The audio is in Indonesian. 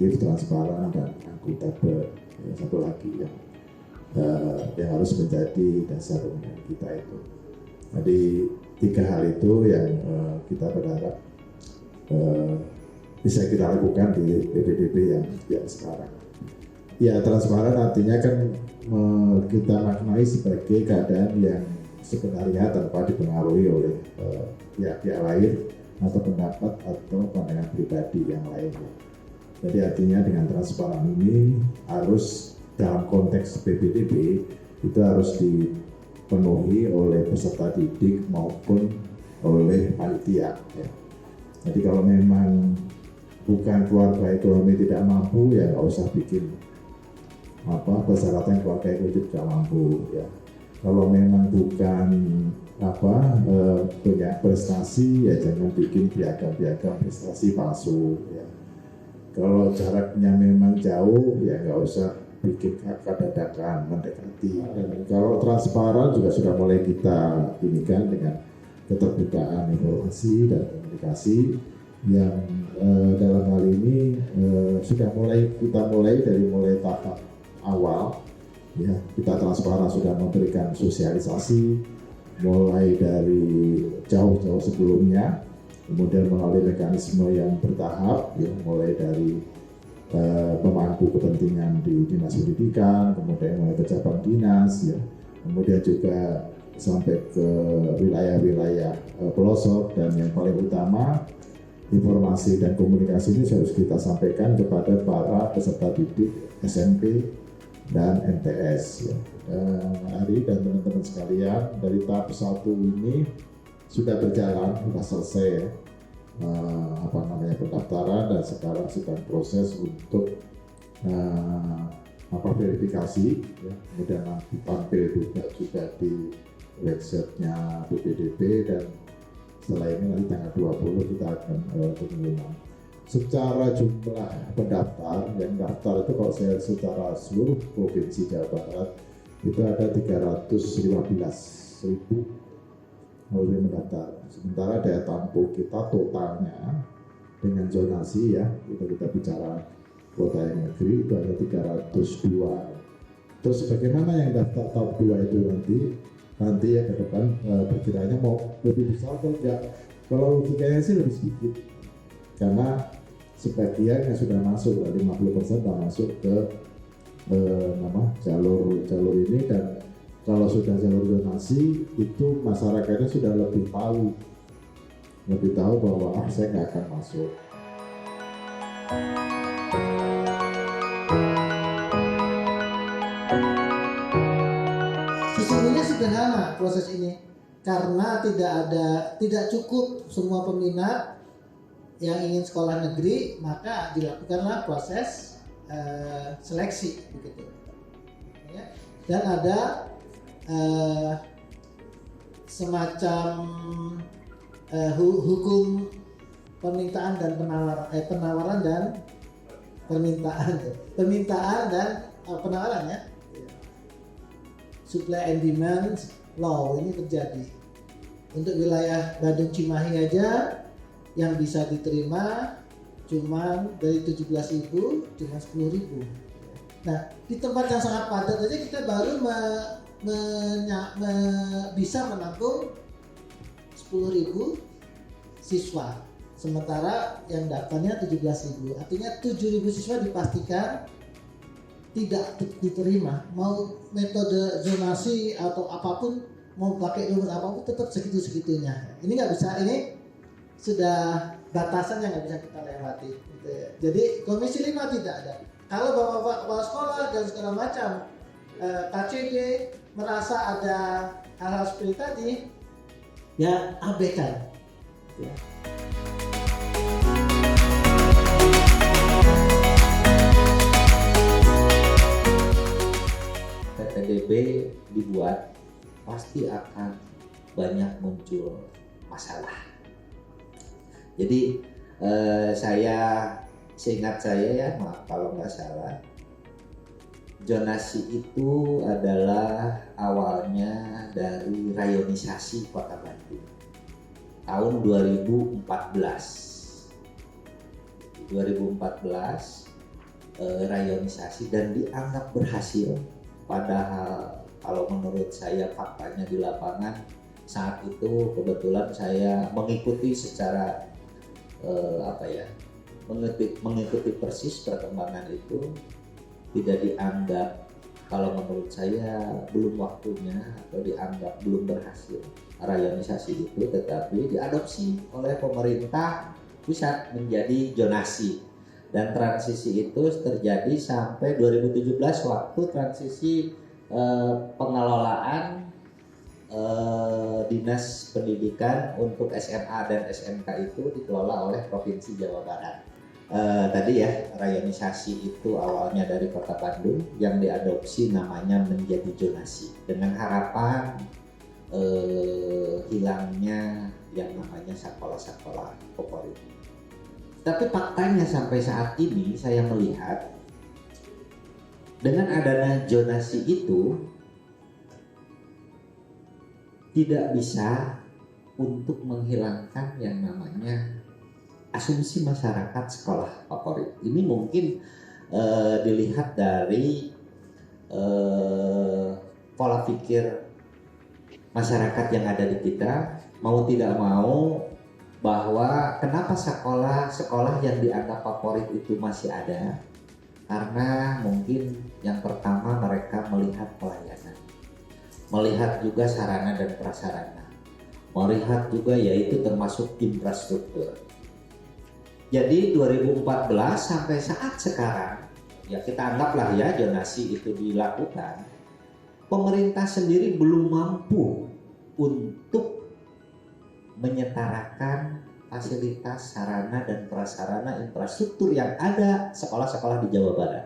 inklusif, transparan, dan akuntabel. Satu lagi yang harus menjadi dasar pemilihan kita itu. Jadi 3 hal itu yang kita berharap bisa kita lakukan di PPDB yang sekarang. Ya, transparan artinya kan kita maknai sebagai keadaan yang sebenarnya tanpa dipengaruhi oleh pihak-pihak lain atau pendapat atau pandangan pribadi yang lainnya. Jadi artinya dengan transparan ini harus dalam konteks PPDB itu harus dipenuhi oleh peserta didik maupun oleh panitia. Ya. Jadi kalau memang bukan keluarga ekonomi tidak mampu, ya nggak usah bikin persyaratan keluarga ekonomi tidak mampu. Ya. Kalau memang bukan punya prestasi, ya jangan bikin piagam-piagam prestasi palsu. Ya. Kalau jaraknya memang jauh, ya nggak usah bikin kakak dadakan mendekati. Dan kalau transparan juga sudah mulai kita inikan dengan keterbukaan informasi dan komunikasi yang dalam hal ini sudah kita mulai dari tahap awal. Ya, kita transparan sudah memberikan sosialisasi mulai dari jauh-jauh sebelumnya, kemudian melalui mekanisme yang bertahap, ya, mulai dari pemangku kepentingan di dinas pendidikan, kemudian mulai pejabat dinas, ya, kemudian juga sampai ke wilayah-wilayah pelosok, dan yang paling utama informasi dan komunikasi ini harus kita sampaikan kepada para peserta didik SMP dan MTS. Ya. Hari dan teman-teman sekalian, dari tahap 1 ini sudah berjalan, sudah selesai ya. Pendaftaran, dan sekarang sedang proses untuk verifikasi, ya. Kemudian nanti tampil juga di websitenya PPDB, dan setelah ini nanti tanggal 20 kita akan pengumuman. Secara jumlah pendaftar yang daftar itu, kalau saya secara seluruh provinsi Jawa Barat itu ada 315.000 mulai mendaftar. Sementara daya tampung kita totalnya dengan zonasi, ya, kita bicara kuota yang negeri itu ada 302. Terus bagaimana yang daftar tahap 2 itu nanti ya ke depan perkiraannya mau lebih besar atau enggak? Kalau logikanya sih lebih sedikit, karena sebagian yang sudah masuk, 50% sudah masuk ke jalur ini, dan kalau sudah jalur zonasi itu masyarakatnya sudah lebih tahu bahwa saya nggak akan masuk. Sesungguhnya sederhana proses ini, karena tidak cukup semua peminat yang ingin sekolah negeri, maka dilakukanlah proses seleksi begitu. Ya. Dan ada semacam hukum permintaan dan penawaran dan permintaan dan penawaran, ya. Supply and demand law ini terjadi. Untuk wilayah Bandung Cimahi aja yang bisa diterima cuma dari 17.000 cuma 10.000. Nah, di tempat yang sangat padat aja kita baru bisa menampung 10.000 siswa, sementara yang daftarnya 17.000. Artinya 7.000 siswa dipastikan tidak diterima. Mau metode zonasi atau apapun, mau pakai rumus apapun, tetap segitu-segitunya. Ini nggak bisa, ini sudah batasan yang nggak bisa kita lewati. Gitu ya. Jadi Komisi 5 tidak ada. Kalau bapak-bapak kepala sekolah dan segala macam KCD merasa ada hal-hal seperti tadi, ya abaikan. Ya. PPDB dibuat pasti akan banyak muncul masalah. Jadi seingat saya ya, maaf kalau nggak salah, zonasi itu adalah awalnya dari rayonisasi Kota Bandung tahun 2014. rayonisasi dan dianggap berhasil. Padahal kalau menurut saya faktanya di lapangan saat itu kebetulan saya mengikuti secara mengikuti persis perkembangan itu, tidak dianggap, kalau menurut saya belum waktunya atau dianggap belum berhasil rayonisasi itu, tetapi diadopsi oleh pemerintah pusat menjadi zonasi. Dan transisi itu terjadi sampai 2017 waktu transisi pengelolaan Dinas Pendidikan untuk SMA dan SMK itu dikelola oleh Provinsi Jawa Barat. Tadi ya, rayonisasi itu awalnya dari Kota Bandung yang diadopsi namanya menjadi zonasi dengan harapan hilangnya yang namanya sekolah-sekolah favorit. Tapi faktanya sampai saat ini saya melihat dengan adanya zonasi itu tidak bisa untuk menghilangkan yang namanya asumsi masyarakat sekolah favorit. Ini mungkin dilihat dari pola pikir masyarakat yang ada di kita, mau tidak mau, bahwa kenapa sekolah yang dianggap favorit itu masih ada, karena mungkin yang pertama mereka melihat pelayanan, melihat juga sarana dan prasarana, melihat juga yaitu termasuk infrastruktur. Jadi 2014 sampai saat sekarang, ya kita anggaplah ya zonasi itu dilakukan, pemerintah sendiri belum mampu untuk menyetarakan fasilitas sarana dan prasarana infrastruktur yang ada sekolah-sekolah di Jawa Barat.